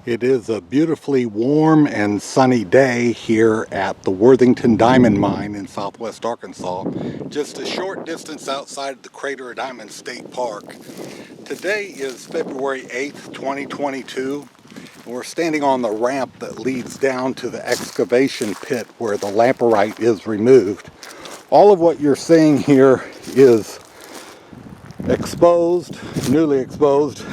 It is a beautifully warm and sunny day here at the Worthington Diamond Mine in southwest Arkansas, just a short distance outside the Crater of Diamond State Park. Today is February 8th, 2022, and we're standing on the ramp that leads down to the excavation pit where the lamproite is removed. All of what you're seeing here is exposed, newly exposed,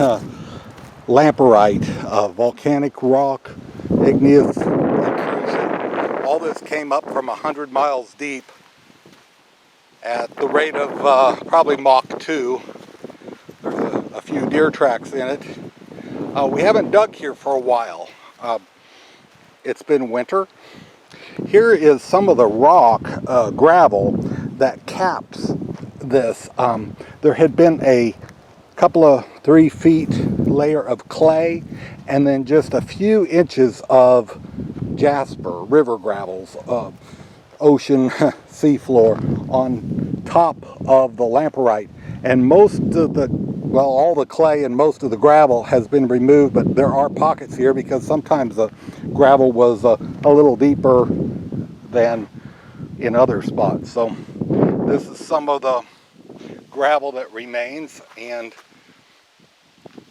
lamproite, volcanic rock, igneous intrusion. All this came up from 100 miles deep at the rate of probably Mach 2. There's a few deer tracks in it. We haven't dug here for a while. It's been winter. Here is some of the rock, gravel, that caps this. There had been a couple of 3 feet layer of clay and then just a few inches of jasper, river gravels, ocean seafloor on top of the lamproite, and most of the, well, all the clay and most of the gravel has been removed, but there are pockets here because sometimes the gravel was a little deeper than in other spots. So this is some of the gravel that remains, and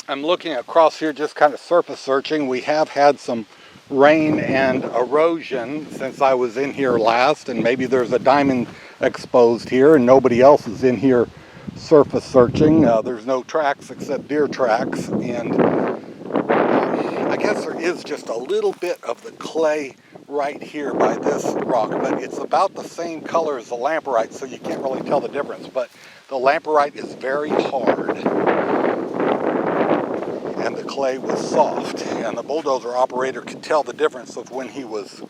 I'm looking across here just kind of surface searching. We have had some rain and erosion since I was in here last, and maybe there's a diamond exposed here and nobody else is in here surface searching. There's no tracks except deer tracks, and I guess there is just a little bit of the clay right here by this rock, but it's about the same color as the lamproite, so you can't really tell the difference. But the lamproite is very hard and the clay was soft, and the bulldozer operator could tell the difference of when he was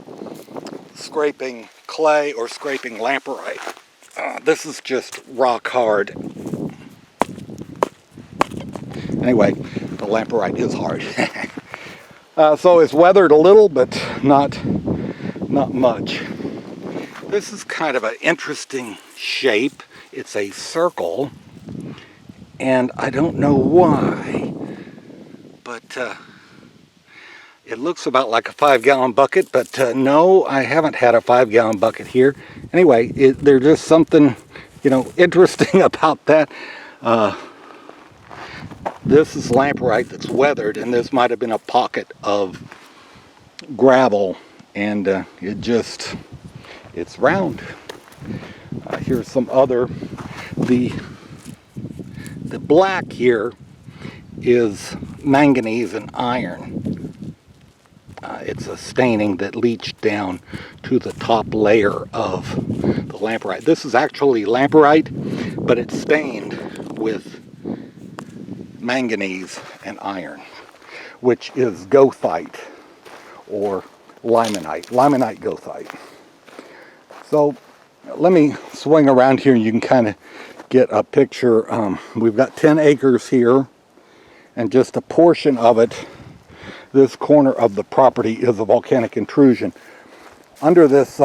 scraping clay or scraping lamproite. This is just rock hard. Anyway, the lamproite is hard. So it's weathered a little, but not much. This is kind of an interesting shape. It's a circle, and I don't know why, but it looks about like a 5-gallon bucket, but no, I haven't had a 5-gallon bucket here. Anyway, there's just something, interesting about that. This is lamproite that's weathered, and this might have been a pocket of gravel, and it's round. Here's some other, the black here is manganese and iron. It's a staining that leached down to the top layer of the lamproite. This is actually lamproite, but it's stained with manganese and iron, which is goethite or limonite goethite. So let me swing around here and you can kind of get a picture. We've got 10 acres here, and just a portion of it, this corner of the property, is a volcanic intrusion. Under this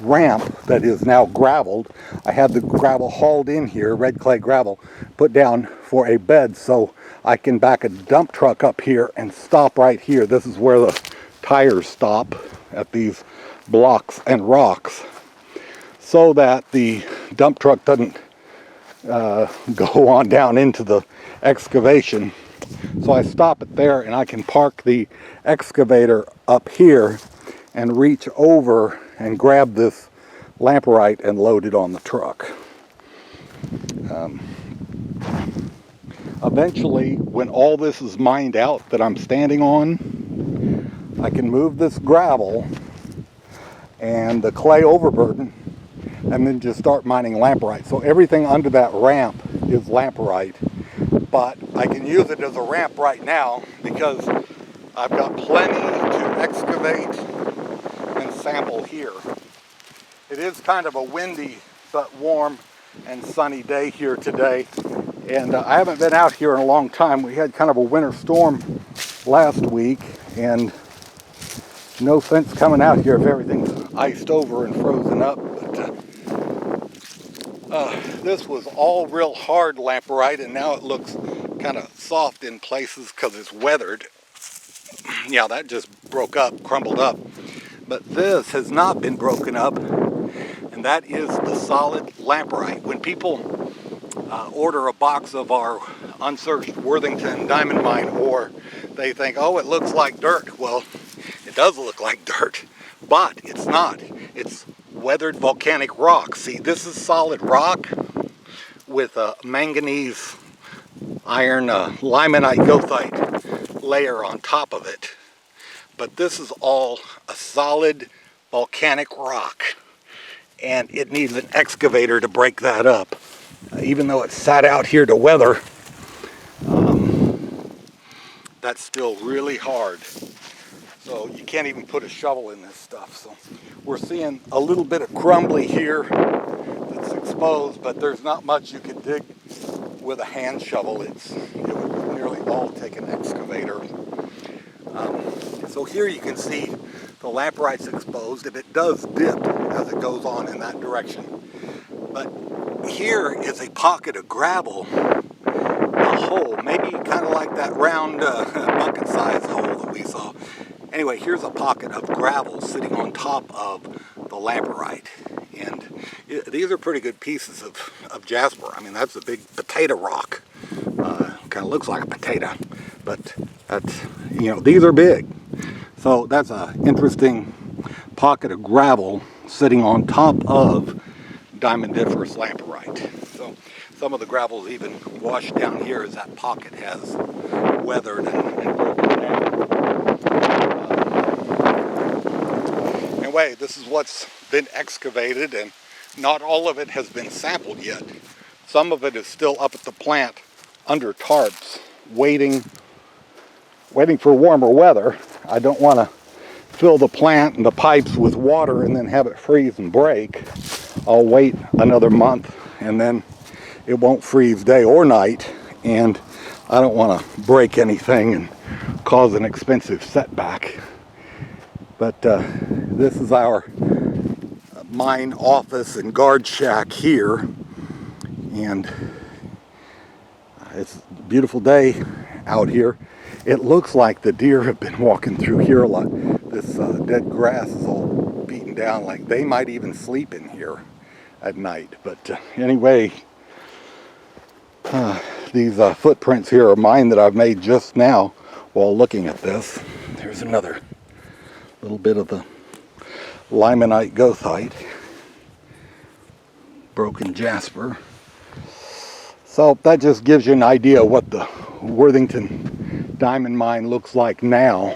ramp that is now graveled, I had the gravel hauled in here, red clay gravel, put down for a bed so I can back a dump truck up here and stop right here. This is where the tires stop at these blocks and rocks, so that the dump truck doesn't go on down into the excavation. So I stop it there, and I can park the excavator up here and reach over and grab this lamproite and load it on the truck. Eventually, when all this is mined out that I'm standing on, I can move this gravel and the clay overburden and then just start mining lamproite. So everything under that ramp is lamproite, but I can use it as a ramp right now because I've got plenty to excavate and sample here. It is kind of a windy but warm and sunny day here today, and I haven't been out here in a long time. We had kind of a winter storm last week, and no sense coming out here if everything's iced over and frozen up. But this was all real hard lamproite, and now it looks kind of soft in places because it's weathered. Yeah, that just broke up, crumbled up. But this has not been broken up, and that is the solid lamproite. When people order a box of our unsearched Worthington Diamond Mine ore, they think, oh, it looks like dirt. Well, it does look like dirt, but it's not. It's weathered volcanic rock. See, this is solid rock with a manganese iron limonite goethite layer on top of it. But this is all a solid volcanic rock, and it needs an excavator to break that up. Even though it's sat out here to weather, that's still really hard. So you can't even put a shovel in this stuff. So we're seeing a little bit of crumbly here that's exposed, but there's not much you could dig with a hand shovel. It would nearly all take an excavator. So here you can see the lamprite's exposed, and it does dip as it goes on in that direction. But here is a pocket of gravel, a hole, maybe kind of like that round bucket-sized hole that we saw. Anyway, here's a pocket of gravel sitting on top of the lamproite. And these are pretty good pieces of jasper. I mean, that's a big potato rock. Kind of looks like a potato, but that's, you know, these are big. So that's an interesting pocket of gravel sitting on top of diamondiferous lamproite. So some of the gravel's even washed down here as that pocket has weathered and broken down. Anyway, this is what's been excavated, and not all of it has been sampled yet. Some of it is still up at the plant under tarps, waiting for warmer weather. I don't want to fill the plant and the pipes with water and then have it freeze and break. I'll wait another month, and then it won't freeze day or night, and I don't want to break anything and cause an expensive setback. But this is our mine office and guard shack here, and it's a beautiful day out here. It looks like the deer have been walking through here a lot. This dead grass is all beaten down, like they might even sleep in here at night. But anyway, these footprints here are mine that I've made just now while looking at this. There's another little bit of the limonite goethite, broken jasper. So that just gives you an idea of what the Worthington Diamond Mine looks like now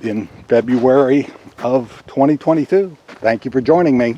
in February of 2022. Thank you for joining me.